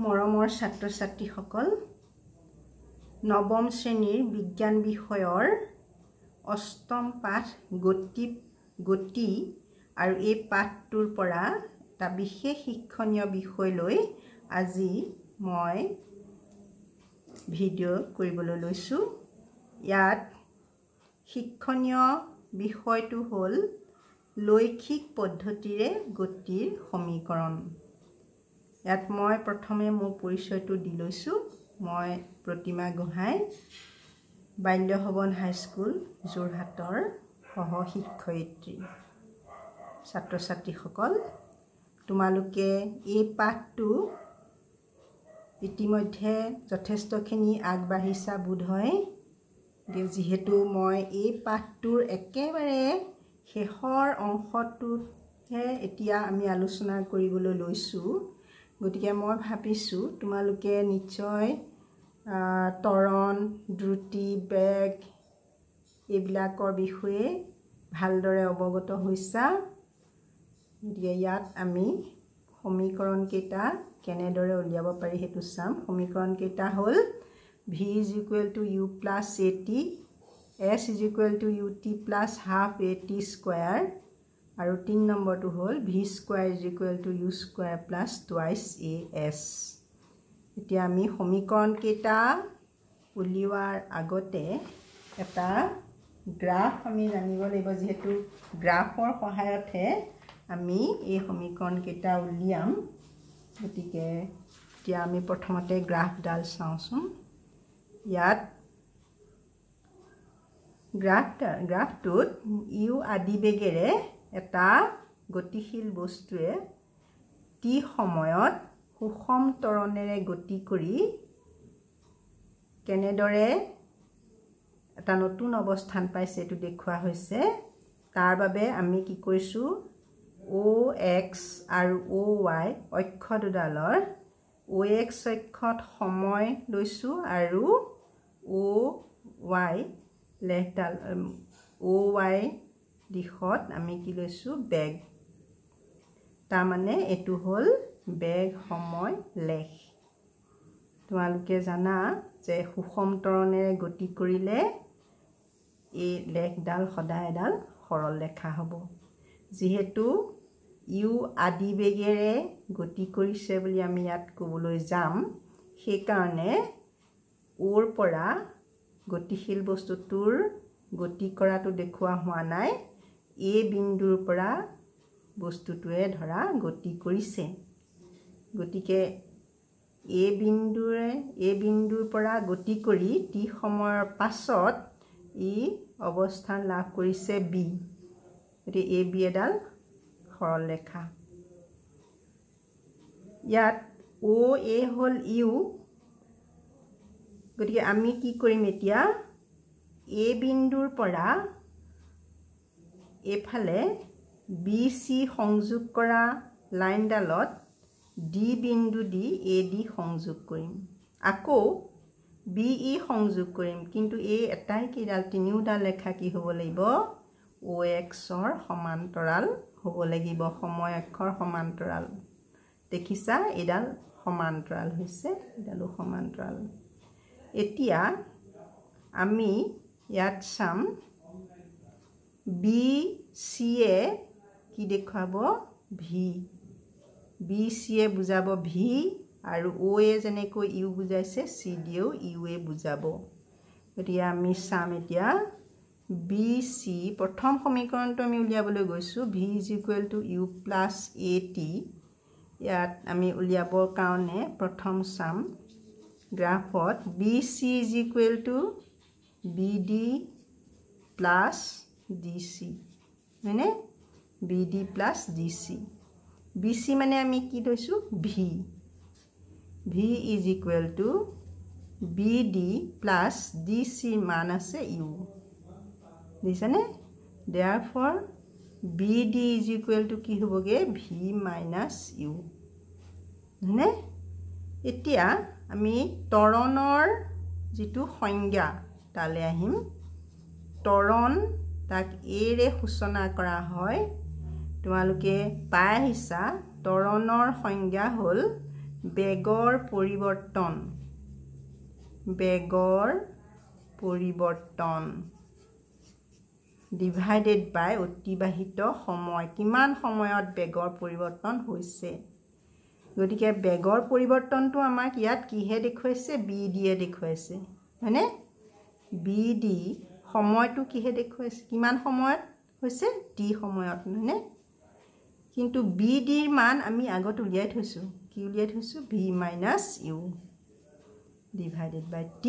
মৰমৰ ছাত্ৰ ছাত্ৰীসকল নৱম শ্ৰেণীৰ বিজ্ঞান বিষয়ৰ অষ্টম পাঠ গতি আৰু এই পাঠটোৰ পৰা এটা বিশেষ শিক্ষণীয় বিষয় লৈ আজি মই ভিডিঅ' কৰিবলৈ লৈছো। ইয়াত শিক্ষণীয় বিষয়টো হ'ল লৈখিক পদ্ধতিৰে গতিৰ সমীকৰণ। ইয়াত মই প্ৰথমে মোৰ পৰিচয়টো দি লৈছো। মই প্ৰতিমা গোহাঁই বাল্য ভৱন হাইস্কুল যোৰহাটৰ সহ শিক্ষয়িত্ৰী। ছাত্ৰ ছাত্ৰীসকল তোমালোকে এই পাঠটো ইতিমধ্যে যথেষ্টখিনি আগবাঢ়িছা বোধহয়। যিহেতু মই এই পাঠটোৰ একেবাৰে শেষৰ অংশটোহে এতিয়া আমি আলোচনা কৰিবলৈ লৈছোঁ, গতিকে মই ভাবিছোঁ তোমালোকে নিশ্চয় ত্বৰণ, দ্ৰুতি, বেগ এইবিলাকৰ বিষয়ে ভালদৰে অৱগত হৈছা। গতিকে ইয়াত আমি সমীকৰণকেইটা কেনেদৰে উলিয়াব পাৰি সেইটো চাম। সমীকৰণকেইটা হ'ল v = u + at, s = ut + ½ at square আৰু 3 নম্বৰটো হ'ল v² = u² + twice as। এতিয়া আমি সমীকৰণকেইটা উলিওৱাৰ আগতে এটা গ্ৰাফ আমি জানিব লাগিব, যিহেতু গ্ৰাফৰ সহায়তহে আমি এই সমীকৰণকেইটা উলিয়াম। গতিকে এতিয়া আমি প্ৰথমতে গ্ৰাফডাল চাওঁচোন। ইয়াত গ্ৰাফটোত ইউ আদি বেগেৰে এটা গতিশীল বস্তুৱে টি সময়ত সুষম ত্বৰণেৰে গতি কৰি কেনেদৰে এটা নতুন অৱস্থান পাইছে এইটো দেখুওৱা হৈছে। তাৰ বাবে আমি কি কৰিছোঁ, OX আৰু OY অক্ষ দুডালৰ OX অক্ষত সময় লৈছোঁ আৰু OY দিশত আমি কি লৈছোঁ, বেগ। তাৰমানে এইটো হ'ল বেগ সময় লেখ। তোমালোকে জানা যে সুষম ত্বৰণেৰে গতি কৰিলে এই লেখডাল সদায় এডাল সৰল ৰেখা হ'ব। যিহেতু ইউ আদি বেগেৰে গতি কৰিছে বুলি আমি ইয়াত ক'বলৈ যাম, সেইকাৰণে ওৰ পৰা গতিশীল বস্তুটোৰ গতি কৰাটো দেখুওৱা হোৱা নাই। এই বিন্দুৰ পৰা বস্তুটোৱে ধৰা গতি কৰিছে। গতিকে এই বিন্দুৰ পৰা গতি কৰি টি সময়ৰ পাছত ই অৱস্থান লাভ কৰিছে বি। গতিকে এ বি এডাল সৰল ৰেখা। ইয়াত OA হ'ল ইউ। গতিকে আমি কি কৰিম এতিয়া, এ বিন্দুৰ পৰা এইফালে BC সংযোগ কৰা লাইনডালত ডি বিন্দু দি AD সংযোগ কৰিম, আকৌ BE সংযোগ কৰিম। কিন্তু এই এটাই কিডাল তিনিওডাল ৰেখা কি হ'ব লাগিব, OXৰ সমান্তৰাল হ'ব লাগিব, সময় অক্ষৰ সমান্তৰাল। দেখিছা এইডাল সমান্তৰাল হৈছে, এইডালো সমান্তৰাল। এতিয়া আমি ইয়াত চাম BCয়ে কি দেখুৱাব, V। BCয়ে বুজাব V আৰু OA যেনেকৈ ইউ বুজাইছে CDয়েও ইউৱে বুজাব। গতিকে আমি চাম এতিয়া BC প্ৰথম সমীকৰণটো আমি উলিয়াবলৈ গৈছোঁ, v = u + at। ইয়াত আমি উলিয়াবৰ কাৰণে প্ৰথম চাম গ্ৰাফত BC = BD + DC, হয়নে? BD + DC। BC মানে আমি কি লৈছোঁ, V = BD + DC মান আছে ইউ। বুজিছানে? therefore BD = কি হ'বগে, V - u। হয়নে? এতিয়া আমি ত্বৰণৰ যিটো সংজ্ঞা তালৈ আহিম। ত্বৰণ তাক এৰে সূচনা কৰা হয়। তোমালোকে পাই আহিছা ত্বৰণৰ সংজ্ঞা হ'ল বেগৰ পৰিৱৰ্তন ডিভাইডেড বাই অতিবাহিত সময় কিমান সময়ত বেগৰ পৰিৱৰ্তন হৈছে গতিকে বেগৰ পৰিৱৰ্তনটো আমাক ইয়াত কিহে দেখুৱাইছে bd এ দেখুৱাইছে হয়নে bd সময়টো কিহে দেখুৱাইছে কিমান সময়ত হৈছে t সময়ত হয়নে কিন্তু bd ৰ মান আমি আগত উলিয়াই থৈছো কি উলিয়াই থৈছো v - u divided by t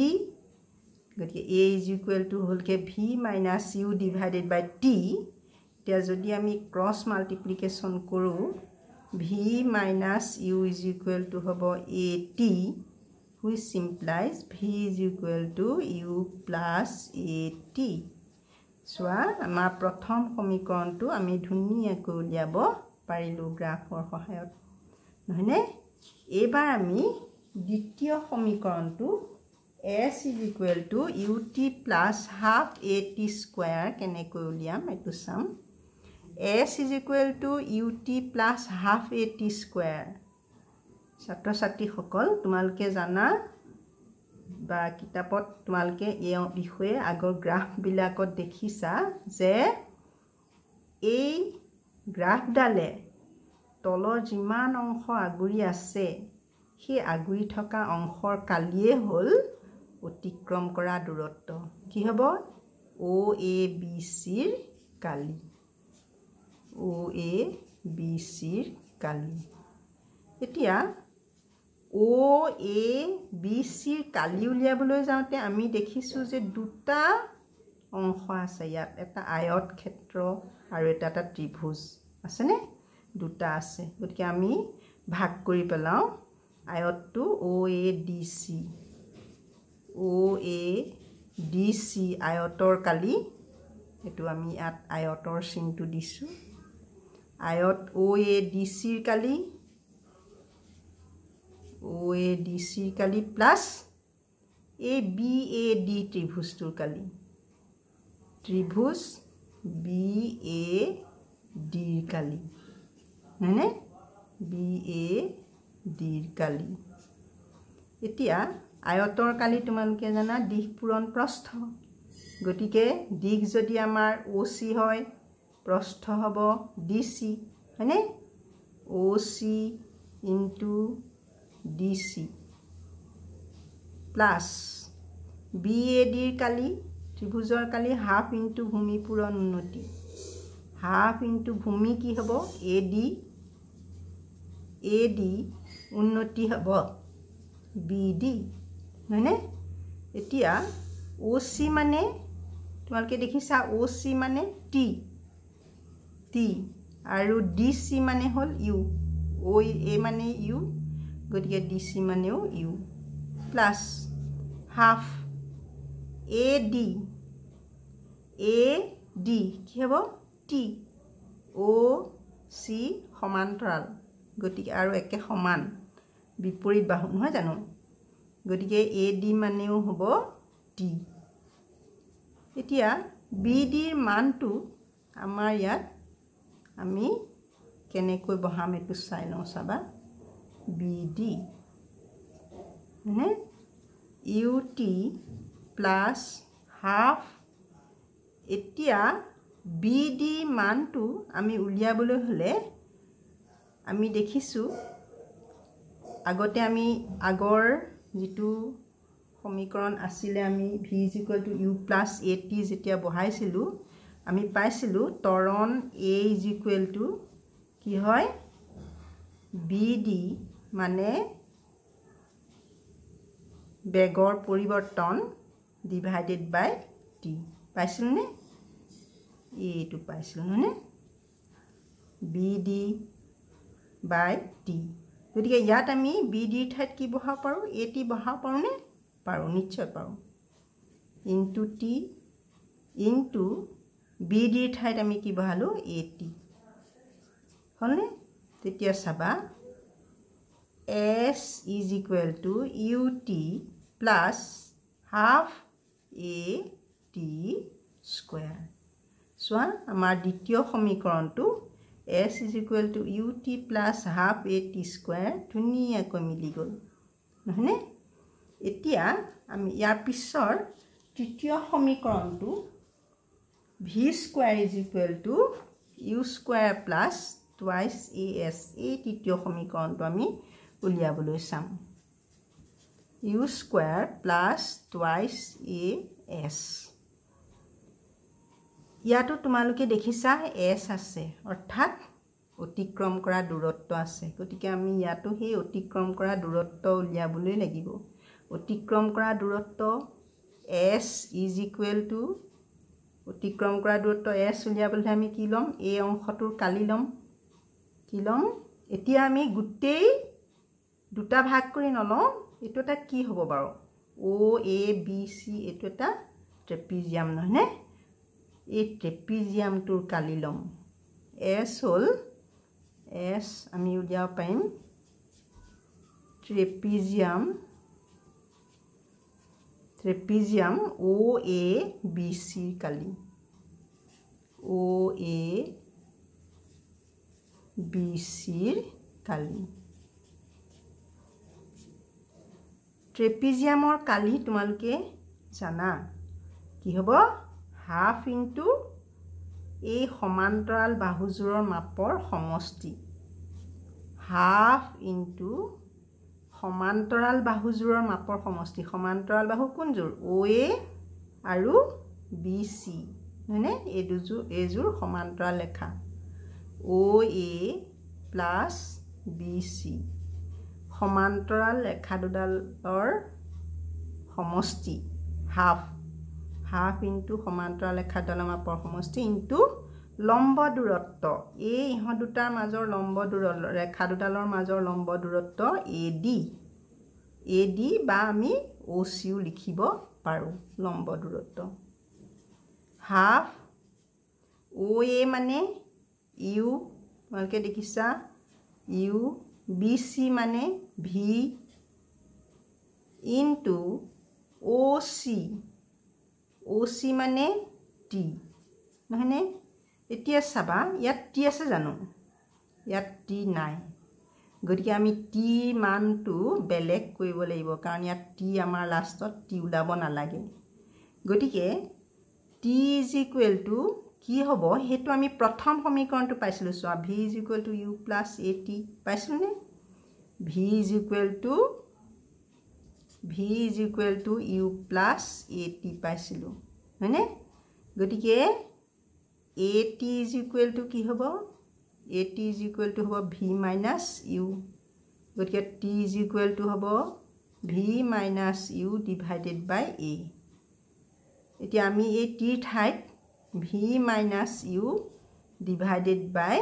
গতিকে a is equal to হলকে v - u divided by t এতিয়া যদি আমি ক্রস মাল্টিপ্লিকেশন কৰো v - u is equal to hobo at which implies v is equal to u plus at so আমাৰ প্ৰথম সমীকৰণটো আমি ধুনিয়াকৈ উলিয়াব পাৰিলো গ্ৰাফৰ সহায়ত নহনে এবাৰ আমি দ্বিতীয় সমীকৰণটো s is equal to ut plus half at square কেনেকৈ উলিয়াম এটো চাম s is equal to ut plus half at square ছাত্ৰ ছাত্ৰী সকল তোমালকে জানা বা কিতাপত তোমালকে এই বিষয়ে আগৰ গ্ৰাফ বিলাকত দেখিছা যে এই গ্ৰাফডালে তলৰ যিমান অংশ আগুৰি আছে সেই আগুৰি থকা অংশৰ কালিয়ে হল অতিক্ৰম কৰা দূৰত্ব কি হ'ব OABC ৰ কালি OABC ৰ কালি এতিয়া OABC ৰ কালি উলিয়াবলৈ যাওঁতে আমি দেখিছো যে দুটা অংশ আছে ইয়াত এটা আয়ত ক্ষেত্ৰ আৰু এটা ত্ৰিভুজ আছে নে দুটা আছে গতিকে আমি ভাগ কৰি পেলাও আয়তটো OADC আয়তৰ কালি এটো আমি ইয়াত আয়তৰ চিনটো দিছো আয়ত OADC ৰ কালি প্লাস ABAD ত্ৰিভুজটোৰ কালি ত্ৰিভুজ BAD ৰ কালি হয়নে BAD ৰ কালি এতিয়া আয়তৰ কালি তোমালকে জানা দিশ পূৰণ প্ৰস্থ গতিকে দিশ যদি আমাৰ OC হয় প্ৰস্থ হ'ব DC হয়নে OC into DC plus BAD ৰ কালি ত্ৰিভুজৰ কালি হাফ into ভূমি পূৰণ উন্নতি হাফ into ভূমি কি হ'ব AD উন্নতি হ'ব BD হয়নে এতিয়া OC মানে তোমালকে দেখিছা OC মানে T আৰু DC মানে হল U OA মানে U গতিকে DC মানেও U প্লাস হাফ AD কি হ'ব T OC সমান্তৰাল গতিকে আৰু একে সমান বিপৰীত বাহু নহয় জানো গতিকে AD মানেও হ'ব T এতিয়া BD ৰ মানটো আমাৰ ইয়াত আমি কেনেকৈ বহাম এটো চাই লওঁ চাবা BD মানে UT plus half এতিয়া BD মানটো আমি উলিয়াবলৈ হলে আমি দেখিছো আগতে আমি আগৰ যেটো সমীকৰণ আছিলে আমি v = u plus at যেতিয়া বহাইছিলো আমি পাইছিলো ত্বৰণ a = কি হয় bd মানে বেগৰ পৰিৱৰ্তন ডিভাইডেড বাই t পাইছিল নে এইটো পাইছিল নে bd বাই t গতিকে ইয়াত আমি bd ঠাইত কি বহাব পাৰো at বহাব পাৰো নে পাৰো নিশ্চয় পাৰো into t into bd ঠাইত আমি কি বহালো at হলনে তেতিয়া চাবা s is equal to ut plus half at square সোয়া আমাৰ দ্বিতীয় সমীকৰণটো s is equal to ut plus half at square ধুনীয়াকৈ মিলি গ'ল নহয়নে এতিয়া আমি ইয়াৰ পিছৰ তৃতীয় সমীকৰণটো v square is equal to u square plus twice as এই তৃতীয় সমীকৰণটো আমি উলিয়াবলৈ চাম u square plus twice as ইয়াতো তোমালোকে দেখিছা s আছে অৰ্থাৎ অতিক্ৰম কৰা দূৰত্ব আছে গতিকে আমি ইয়াতো সেই অতিক্ৰম কৰা দূৰত্ব উলিয়াবলৈ লাগিব অতিক্ৰম কৰা দূৰত্ব s is equal to অতিক্ৰম কৰা দূৰত্ব s উলিয়াবলৈ আমি কি লম এই অংশটোৰ কালি লম কি লম এতিয়া আমি গুটেই দুটা ভাগ কৰি নলম এটো এটা কি হ'ব বাৰু o a b c এটো এটা ট্ৰেপিজিয়াম নহয়নে এই ট্ৰেপিজিয়ামটোৰ কালি লম s হল s আমি উলিয়াব পাৰিম trapezium o a b c Kali o a b c কালি ট্ৰেপিজিয়ামৰ কালি তোমালোকে জানা কি হ'ব হাফ ইনটু এই সমান্তৰাল বাহুজোৰৰ মাপৰ সমষ্টি হাফ ইনটু সমান্তৰাল বাহুজোৰৰ মাপৰ সমষ্টি সমান্তৰাল বাহু কোনজোৰ OA আৰু BC মানে এইজোৰ সমান্তৰাল ৰেখা OA plus BC সমান্তৰাল ৰেখা দুডালৰ সমষ্টি হাফ ইনটু সমান্তৰাল ৰেখা দুডালৰ মাপৰ সমষ্টি ইনটু লম্ব দূৰত্ব এই ইহঁত দুটাৰ মাজৰ লম্ব দূৰত্ব ৰেখা দুডালৰ মাজৰ লম্ব দূৰত্ব AD বা আমি OC লিখিব পাৰো লম্ব দূৰত্ব হাফ OA মানে U তোমালোকে দেখিছা U BC মানে V into OC মানে T নহয়নে এতিয়া চাবা ইয়াত T আছে জানো ইয়াত T নাই গতিকে আমি T মানটো বেলেগ কৰিব লাগিব কাৰণ ইয়াত T আমাৰ লাষ্টত T উলাব নালাগে গতিকে T is equal to কি হ'ব হেতু আমি প্ৰথম সমীকৰণটো পাইছিলো so v is equal to u plus at পাইছিলো নে v is equal to u plus at পাইছিলো হয়নে গতিকে at is equal to কি হ'ব at is equal to হ'ব v minus u গতিকে t is equal to হ'ব v minus u divided by a এতিয়া আমি এই t ঠাইত v minus u divided by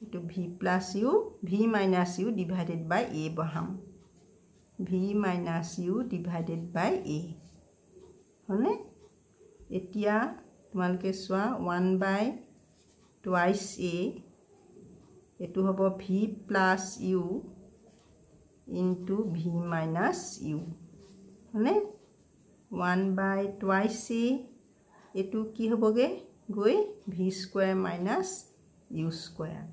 v plus u v minus u divided by a বহাম v minus u divided by a হনে এতিয়া তোমালকে সোয়া 1 by twice a এটো হ'ব v plus u into v minus u হনে 1 by twice a এটো কি হবগে গৈ v square minus u square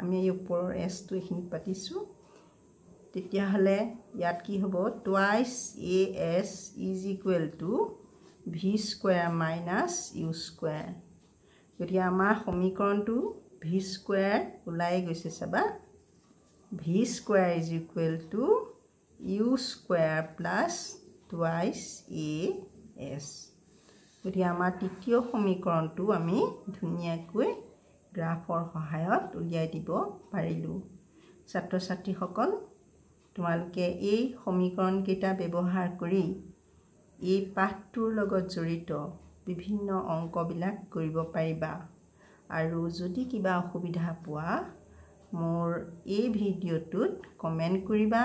আমি এই ওপৰৰ s টো এখিনি পাতিছো তেতিয়া হলে ইয়াত কি হ'ব twice as is equal to v square minus u square গতিকে আমাৰ সমীকৰণটো v square ওলাই গৈছে চাবা v square is equal to u square plus twice as গতিকে আমাৰ তৃতীয় সমীকৰণটো আমি ধুনীয়াকৈ গ্ৰাফৰ সহায়ত উলিয়াই দিব পাৰিলো ছাত্ৰ ছাত্ৰীসকল তোমালোকে এই সমীকৰণ কেইটা ব্যৱহাৰ কৰি এই পাঠটোৰ লগত জড়িত বিভিন্ন অংকবিলাক কৰিব পাৰিবা আৰু যদি কিবা অসুবিধা পোৱা মোৰ এই ভিডিঅ'টোত কমেন্ট কৰিবা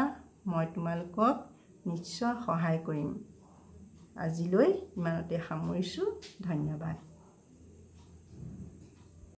মই তোমালোকক নিশ্চয় সহায় কৰিম আজিলৈ ইমানতে সামৰিছো ধন্যবাদ